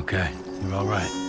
Okay, you're all right.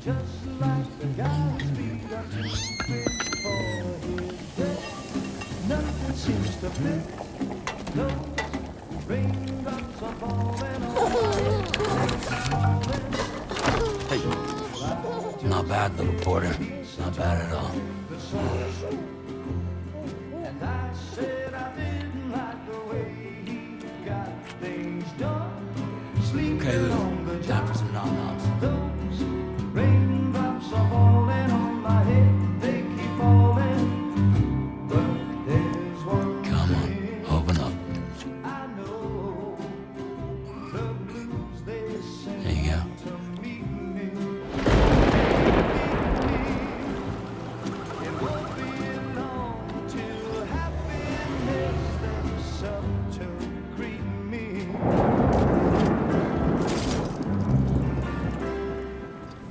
just like the guy's feet are too big for his head. Nothing seems to fit. Those raindrops are falling on my head. Hey, not bad, little porter. Not bad at all. And I said I didn't like the way he got things done. Okay, Sleeping Lou. on the Time for job. some nom-noms. Those raindrops are falling on my head. They keep falling. But there's one Come on, thing open up. I know. The blues they send There you go. to meet me. It won't be long till happiness steps up to greet me.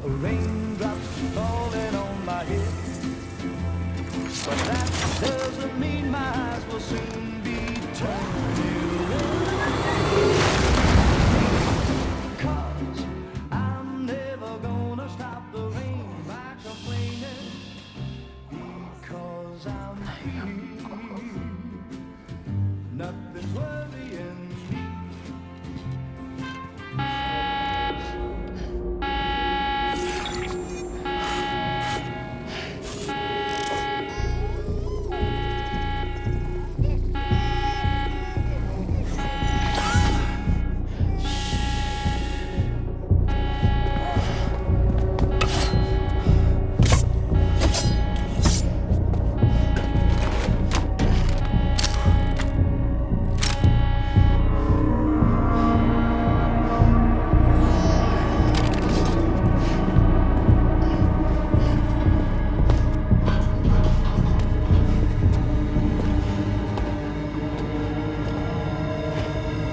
Raindrops falling on my head, but that doesn't mean my eyes will soon be turned to red. 'Cause I'm never gonna stop the rain by complaining, because I'm free. Nothing's worrying me.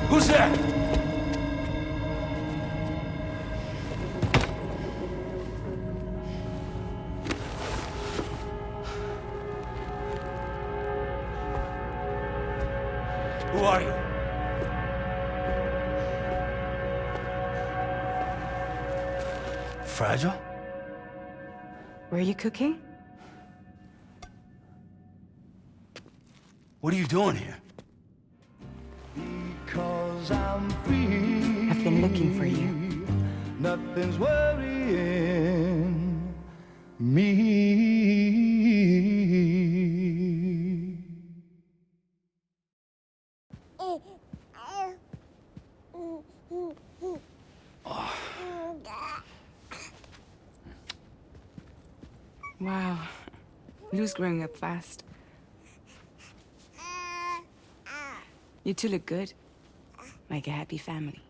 Who's there? Who are you? Fragile? Were you cooking? What are you doing here? Because I'm free. I've been looking for you. Nothing's worrying me. Wow. Lou's growing up fast. You two look good. Like a happy family.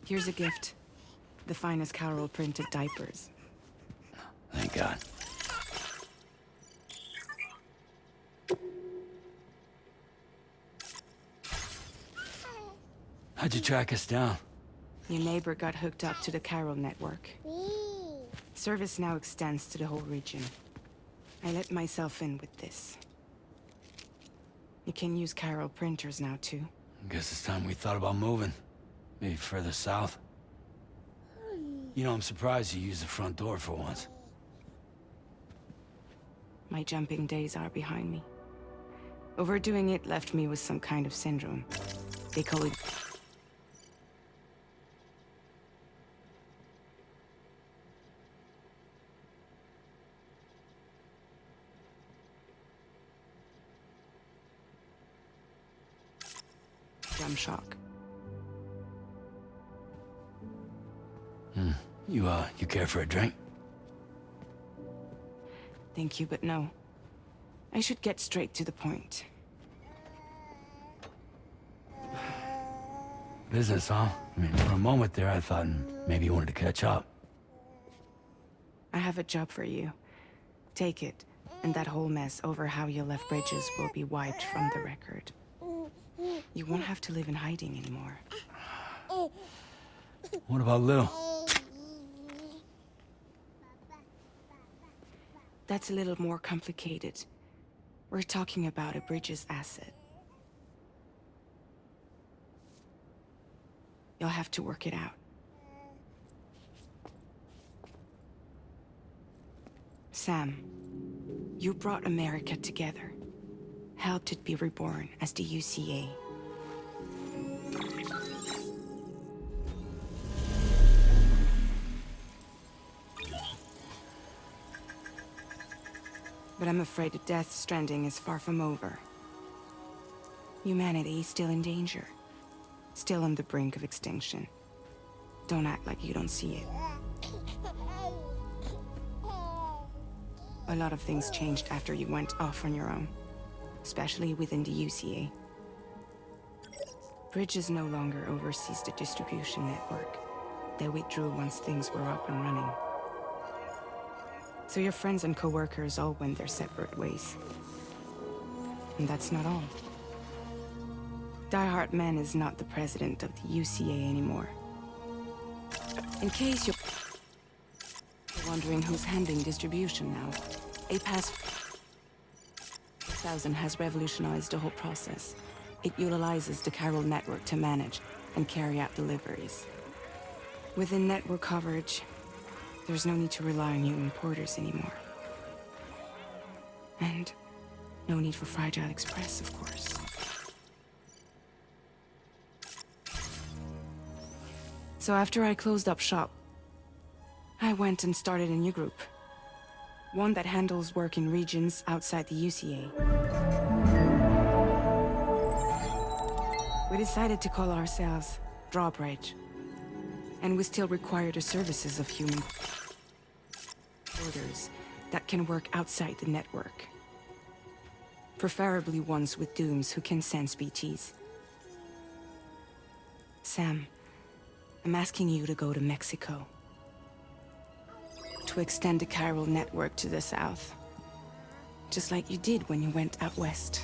Here's a gift. The finest Carol printed diapers. Thank God. How'd you track us down? Your neighbor got hooked up to the Carol network. Service now extends to the whole region. I let myself in with this. You can use Carol printers now, too. Guess it's time we thought about moving. Maybe further south. You know, I'm surprised you used the front door for once. My jumping days are behind me. Overdoing it left me with some kind of syndrome. They call it... jump shock. You care for a drink? Thank you, but no. I should get straight to the point. Business, huh? I mean, for a moment there, I thought maybe you wanted to catch up. I have a job for you. Take it, and that whole mess over how you left Bridges will be wiped from the record. You won't have to live in hiding anymore. What about Lou? That's a little more complicated. We're talking about a Bridges asset. You'll have to work it out. Sam, you brought America together, helped it be reborn as the UCA. But I'm afraid the Death Stranding is far from over. Humanity is still in danger, still on the brink of extinction. Don't act like you don't see it. A lot of things changed after you went off on your own, especially within the UCA. Bridges no longer oversees the distribution network. They withdrew once things were up and running. So your friends and co-workers all went their separate ways. And that's not all. Die Hard Man is not the president of the UCA anymore. In case you're wondering who's handling distribution now, APAS 1000 has revolutionized the whole process. It utilizes the Carol network to manage and carry out deliveries. Within network coverage, there's no need to rely on human porters anymore. And no need for Fragile Express, of course. So after I closed up shop, I went and started a new group. One that handles work in regions outside the UCA. We decided to call ourselves Drawbridge. And we still require the services of human porters that can work outside the network. Preferably ones with dooms who can sense BTs. Sam, I'm asking you to go to Mexico. To extend the Carol network to the south. Just like you did when you went out west.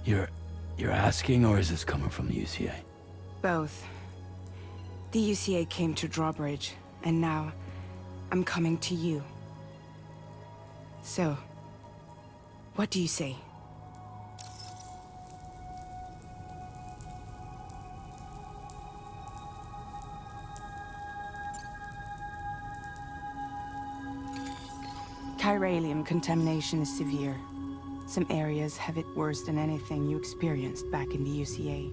You're asking, or is this coming from the UCA? Both. The UCA came to Drawbridge, and now I'm coming to you. So, what do you say? Chiralium contamination is severe. Some areas have it worse than anything you experienced back in the UCA.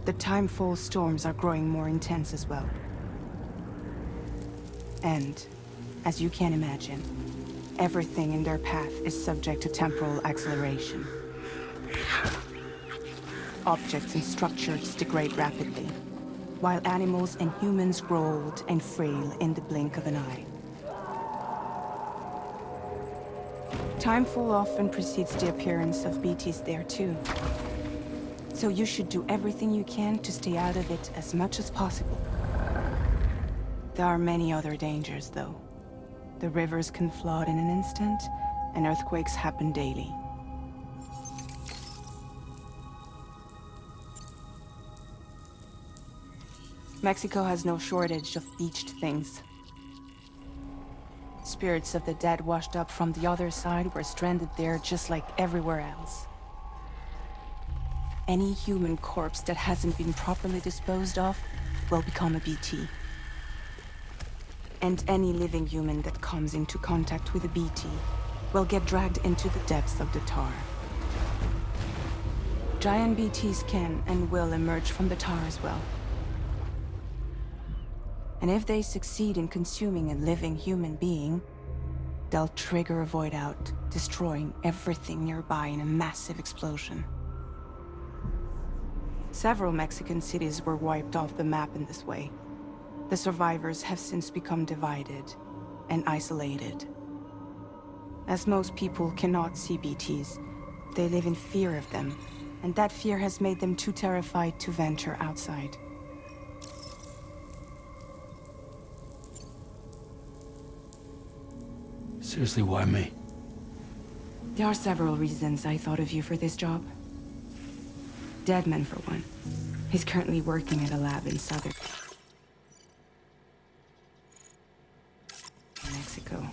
The timefall storms are growing more intense as well. And, as you can imagine, everything in their path is subject to temporal acceleration. Objects and structures degrade rapidly, while animals and humans grow old and frail in the blink of an eye. Timefall often precedes the appearance of BTs there too. So you should do everything you can to stay out of it as much as possible. There are many other dangers, though. The rivers can flood in an instant, and earthquakes happen daily. Mexico has no shortage of beached things. Spirits of the dead washed up from the other side were stranded there just like everywhere else. Any human corpse that hasn't been properly disposed of will become a BT. And any living human that comes into contact with a BT will get dragged into the depths of the tar. Giant BTs can and will emerge from the tar as well. And if they succeed in consuming a living human being, they'll trigger a void out, destroying everything nearby in a massive explosion. Several Mexican cities were wiped off the map in this way. The survivors have since become divided and isolated. As most people cannot see BTs, they live in fear of them, and that fear has made them too terrified to venture outside. Seriously, why me? There are several reasons I thought of you for this job. Deadman, for one. He's currently working at a lab in southern Mexico.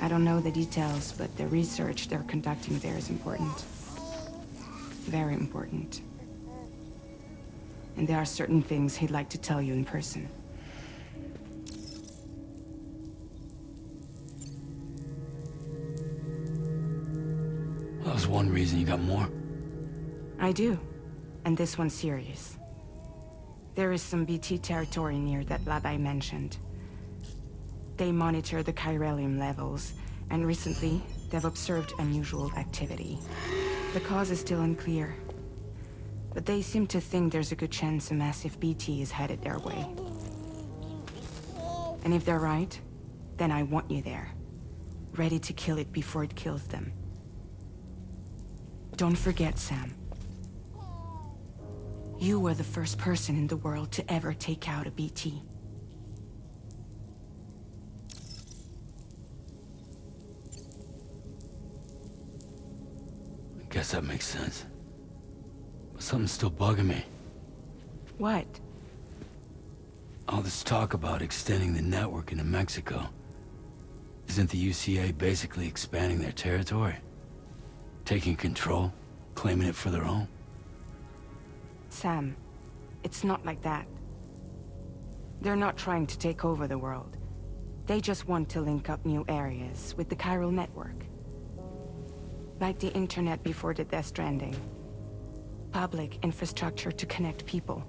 I don't know the details, but the research they're conducting there is important. Very important. And there are certain things he'd like to tell you in person. one reason. You got more? I do. And this one's serious. There is some BT territory near that lab I mentioned. They monitor the chiralium levels, and recently, they've observed unusual activity. The cause is still unclear, but they seem to think there's a good chance a massive BT is headed their way. And if they're right, then I want you there, ready to kill it before it kills them. Don't forget, Sam. You were the first person in the world to ever take out a BT. I guess that makes sense. But something's still bugging me. What? All this talk about extending the network into Mexico. Isn't the UCA basically expanding their territory? Taking control? Claiming it for their own? Sam, it's not like that. They're not trying to take over the world. They just want to link up new areas with the chiral network. Like the internet before the Death Stranding. Public infrastructure to connect people.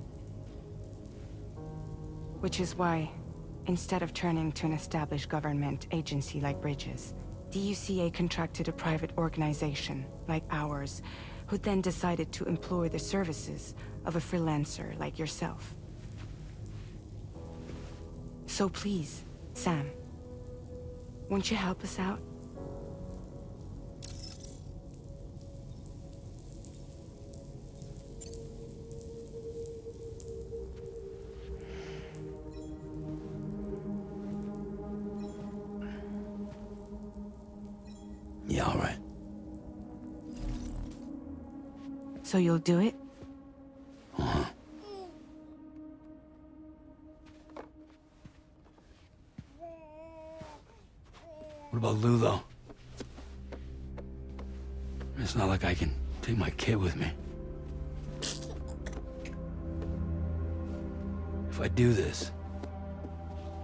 Which is why, instead of turning to an established government agency like Bridges, the UCA contracted a private organization, like ours, who then decided to employ the services of a freelancer like yourself. So please, Sam, won't you help us out? Yeah, all right. So you'll do it? Uh-huh. What about Lou, though? It's not like I can take my kid with me. If I do this,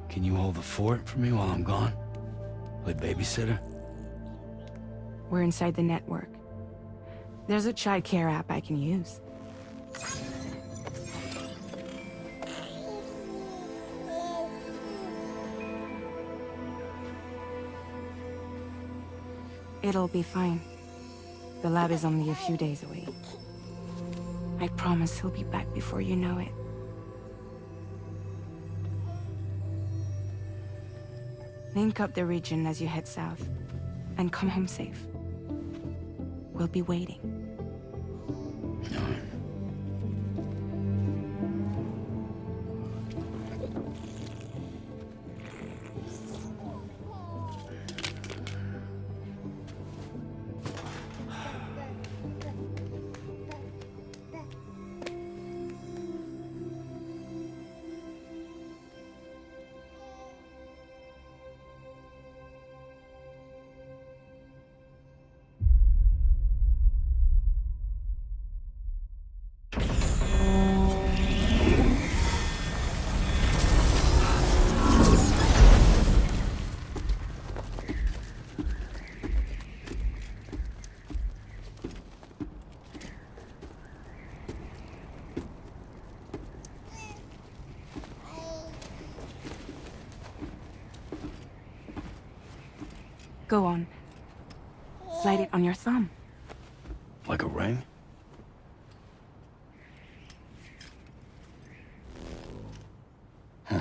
can you hold the fort for me while I'm gone? Play babysitter? We're inside the network. There's a child care app I can use. It'll be fine. The lab is only a few days away. I promise he'll be back before you know it. Link up the region as you head south, and come home safe. We'll be waiting. All right. Go on. Slide it on your thumb. Like a ring? Huh.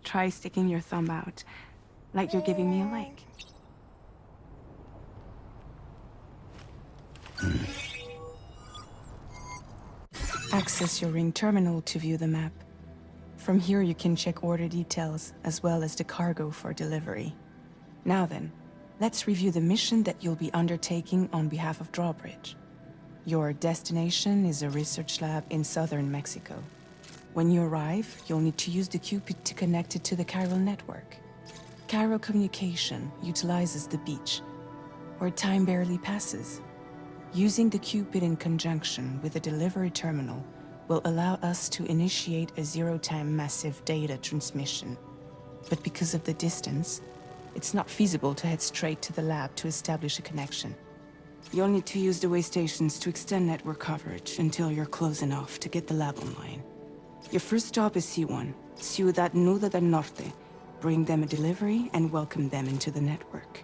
Try sticking your thumb out, like you're giving me a like. Access your ring terminal to view the map. From here you can check order details, as well as the cargo for delivery. Now then, let's review the mission that you'll be undertaking on behalf of Drawbridge. Your destination is a research lab in southern Mexico. When you arrive, you'll need to use the Cupid to connect it to the chiral network. Chiral communication utilizes the beach, where time barely passes. Using the Cupid in conjunction with a delivery terminal will allow us to initiate a zero-time massive data transmission. But because of the distance, it's not feasible to head straight to the lab to establish a connection. You'll need to use the way stations to extend network coverage until you're close enough to get the lab online. Your first stop is C1, Ciudad Nuda del Norte. Bring them a delivery and welcome them into the network.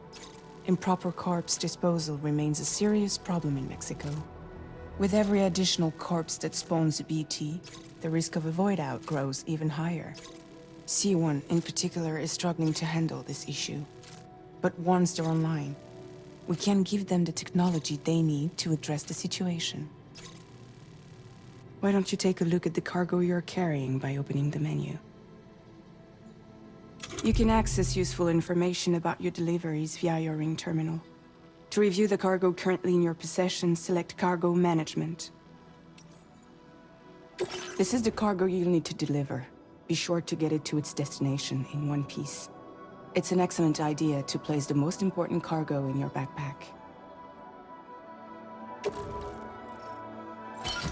Improper corpse disposal remains a serious problem in Mexico. With every additional corpse that spawns a BT, the risk of a void out grows even higher. C1 in particular is struggling to handle this issue. But once they're online, we can give them the technology they need to address the situation. Why don't you take a look at the cargo you're carrying by opening the menu? You can access useful information about your deliveries via your ring terminal. To review the cargo currently in your possession, select Cargo Management. This is the cargo you'll need to deliver. Be sure to get it to its destination in one piece. It's an excellent idea to place the most important cargo in your backpack.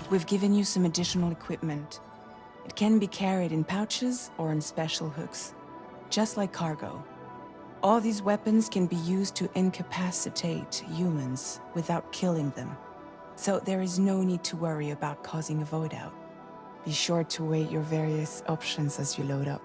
We've given you some additional equipment. It can be carried in pouches or in special hooks, just like cargo. All these weapons can be used to incapacitate humans without killing them. So there is no need to worry about causing a void out. Be sure to weigh your various options as you load up.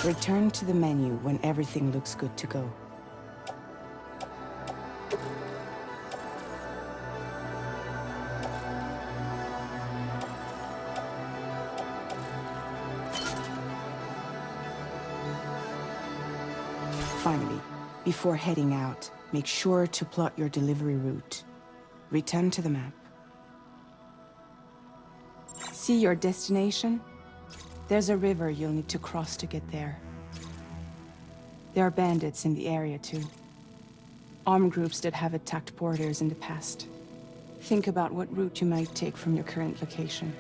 Return to the menu when everything looks good to go. Finally, before heading out, make sure to plot your delivery route. Return to the map. See your destination? There's a river you'll need to cross to get there. There are bandits in the area too. Armed groups that have attacked borders in the past. Think about what route you might take from your current location.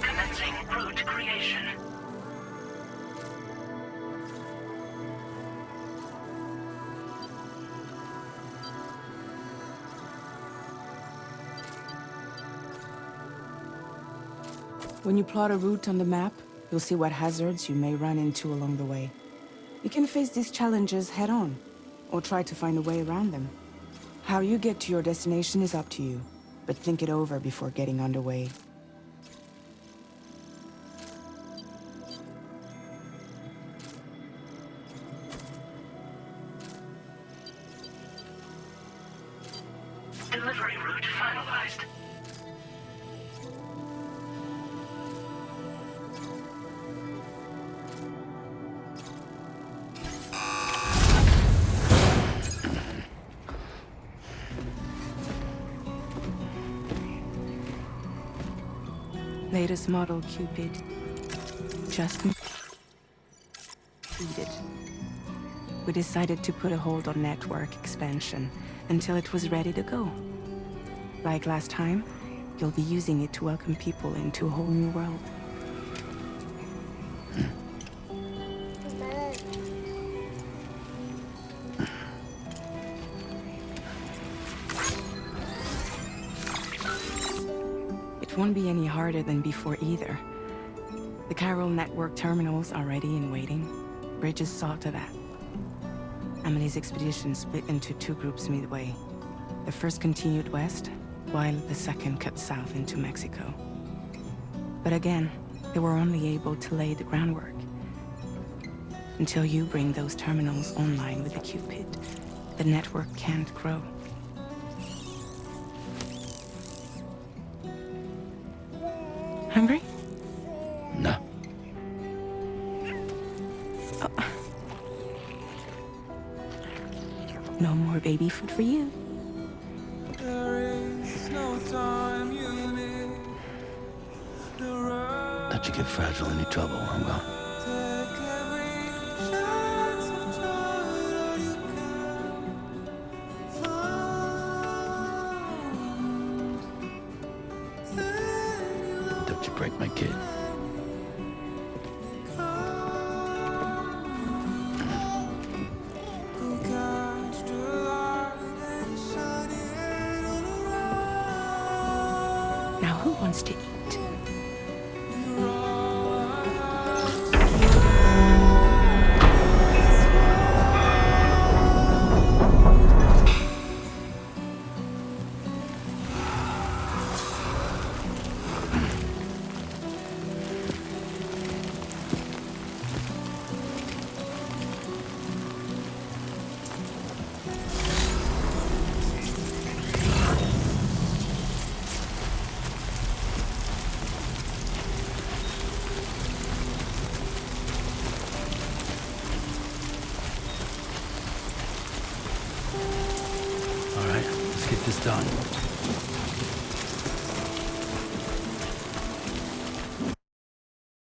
Commencing route creation. When you plot a route on the map, you'll see what hazards you may run into along the way. You can face these challenges head-on, or try to find a way around them. How you get to your destination is up to you, but think it over before getting underway. Delivery route finalized. Latest model Cupid. Just completed. We decided to put a hold on network expansion until it was ready to go. Like last time, you'll be using it to welcome people into a whole new world. It won't be any harder than before either. The Chiral network terminals are ready and waiting. Bridges saw to that. Emily's expedition split into two groups midway. The first continued west, while the second cut south into Mexico. But again, they were only able to lay the groundwork. Until you bring those terminals online with the Cupid, the network can't grow. Hungry? No. more baby food for you. Let you get fragile any trouble, I'm gone. Don't you break my kid. Now who wants to eat? All right, let's get this done.